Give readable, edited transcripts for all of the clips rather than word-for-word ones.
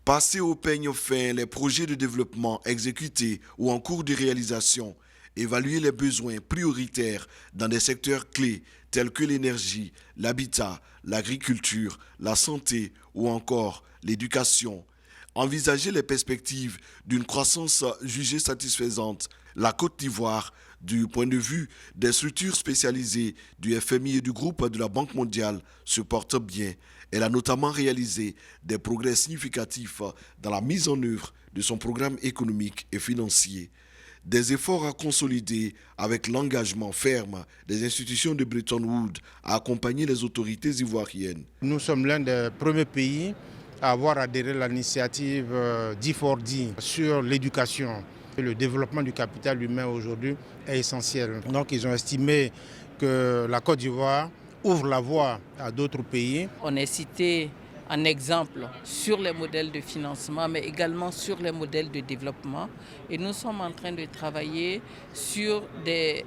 Passer au peigne fin les projets de développement exécutés ou en cours de réalisation, évaluer les besoins prioritaires dans des secteurs clés tels que l'énergie, l'habitat, l'agriculture, la santé ou encore l'éducation. Envisager les perspectives d'une croissance jugée satisfaisante. La Côte d'Ivoire, du point de vue des structures spécialisées du FMI et du groupe de la Banque mondiale, se porte bien. Elle a notamment réalisé des progrès significatifs dans la mise en œuvre de son programme économique et financier. Des efforts à consolider avec l'engagement ferme des institutions de Bretton Woods à accompagner les autorités ivoiriennes. Nous sommes l'un des premiers pays à avoir adhéré à l'initiative D4D sur l'éducation. Le développement du capital humain aujourd'hui est essentiel. Donc ils ont estimé que la Côte d'Ivoire ouvre la voie à d'autres pays. On est cité en exemple sur les modèles de financement, mais également sur les modèles de développement. Et nous sommes en train de travailler sur des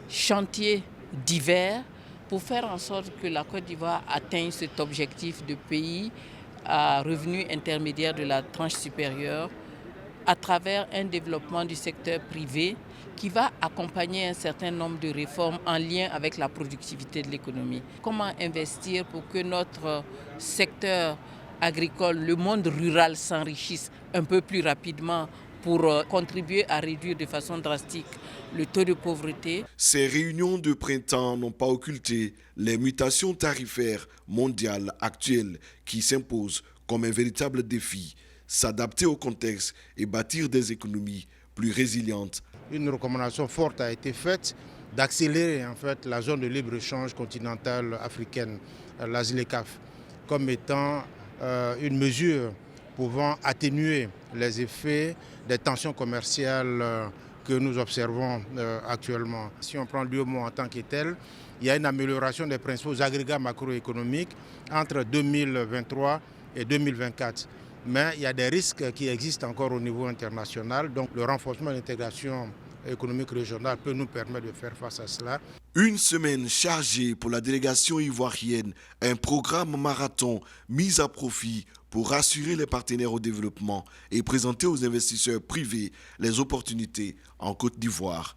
chantiers divers pour faire en sorte que la Côte d'Ivoire atteigne cet objectif de pays à revenu intermédiaire de la tranche supérieure à travers un développement du secteur privé qui va accompagner un certain nombre de réformes en lien avec la productivité de l'économie. Comment investir pour que notre secteur agricole, le monde rural s'enrichisse un peu plus rapidement pour contribuer à réduire de façon drastique le taux de pauvreté. Ces réunions de printemps n'ont pas occulté les mutations tarifaires mondiales actuelles qui s'imposent comme un véritable défi. S'adapter au contexte et bâtir des économies plus résilientes. Une recommandation forte a été faite d'accélérer en fait la zone de libre-échange continentale africaine, la ZLECAf, comme étant une mesure pouvant atténuer les effets des tensions commerciales que nous observons actuellement. Si on prend l'UEMOA en tant que tel, il y a une amélioration des principaux agrégats macroéconomiques entre 2023 et 2024. Mais il y a des risques qui existent encore au niveau international. Donc le renforcement de l'intégration économique régionale peut nous permettre de faire face à cela. Une semaine chargée pour la délégation ivoirienne, un programme marathon mis à profit pour rassurer les partenaires au développement et présenter aux investisseurs privés les opportunités en Côte d'Ivoire.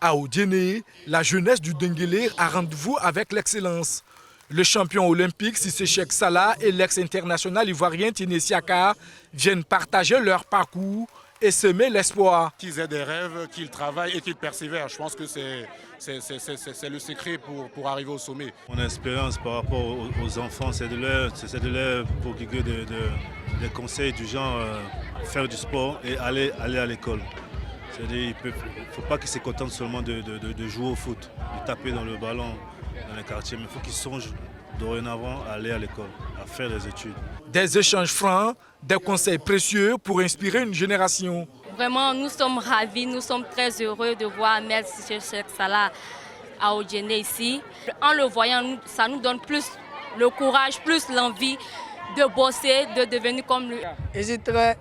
À Odjéné, la jeunesse du Denguélé a rendez-vous avec l'excellence. Le champion olympique Cissé Cheikh Salah et l'ex-international ivoirien Tiné Siaka viennent partager leur parcours et semer l'espoir. Qu'ils aient des rêves, qu'ils travaillent et qu'ils persévèrent. Je pense que c'est le secret pour arriver au sommet. Mon expérience par rapport aux enfants, c'est de leur prodiguer des conseils du genre faire du sport et aller à l'école. C'est-à-dire il ne faut pas qu'ils se contentent seulement de jouer au foot, de taper dans le ballon dans les quartiers, mais il faut qu'ils songent dorénavant à aller à l'école, à faire des études. Des échanges francs, des conseils précieux pour inspirer une génération. Vraiment, nous sommes ravis, nous sommes très heureux de voir Maître Cissé Cheikh Salah à Odjéné ici. En le voyant, ça nous donne plus le courage, plus l'envie de bosser, de devenir comme lui. Je suis très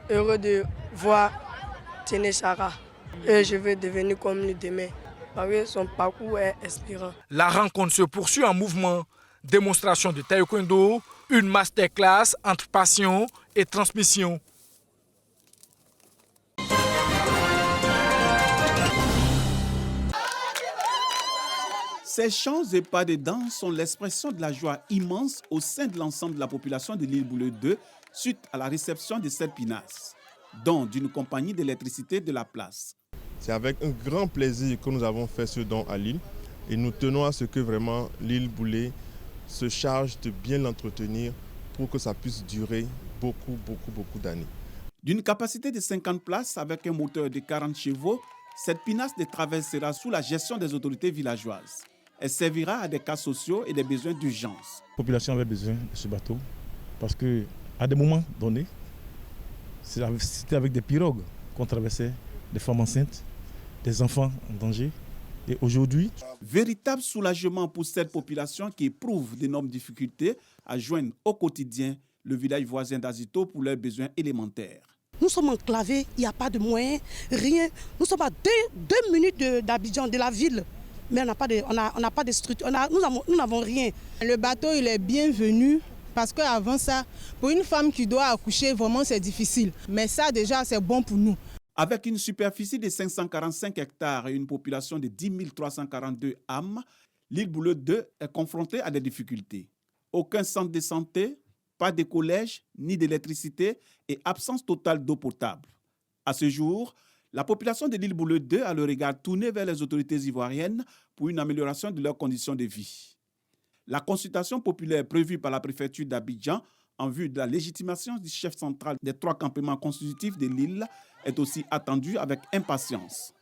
heureux de voir Tiné Siaka et je vais devenir comme lui demain. Parce que son parcours est inspirant. La rencontre se poursuit en mouvement. Démonstration de taekwondo, une masterclass entre passion et transmission. Ces chants et pas de danse sont l'expression de la joie immense au sein de l'ensemble de la population de l'île Bouleux 2 suite à la réception de cette pinasse, don d'une compagnie d'électricité de la place. C'est avec un grand plaisir que nous avons fait ce don à l'île et nous tenons à ce que vraiment l'île Boulé se charge de bien l'entretenir pour que ça puisse durer beaucoup d'années. D'une capacité de 50 places avec un moteur de 40 chevaux, cette pinasse de traverse sera sous la gestion des autorités villageoises. Elle servira à des cas sociaux et des besoins d'urgence. La population avait besoin de ce bateau parce qu'à des moments donnés, c'était avec des pirogues qu'on traversait des femmes enceintes, des enfants en danger. Et aujourd'hui, véritable soulagement pour cette population qui éprouve d'énormes difficultés à joindre au quotidien le village voisin d'Azito pour leurs besoins élémentaires. Nous sommes enclavés, il n'y a pas de moyens, rien. Nous sommes à 2 minutes d'Abidjan, de la ville. mais on n'a pas de structure, nous n'avons rien. Le bateau, il est bienvenu parce qu'avant ça, pour une femme qui doit accoucher, vraiment c'est difficile. Mais ça déjà, c'est bon pour nous. Avec une superficie de 545 hectares et une population de 10 342 âmes, l'île Bouleau 2 est confrontée à des difficultés. Aucun centre de santé, pas de collège, ni d'électricité et absence totale d'eau potable. À ce jour, la population de l'île Bouleau 2 a le regard tourné vers les autorités ivoiriennes pour une amélioration de leurs conditions de vie. La consultation populaire prévue par la préfecture d'Abidjan en vue de la légitimation du chef central des 3 campements constitutifs de l'île est aussi attendue avec impatience.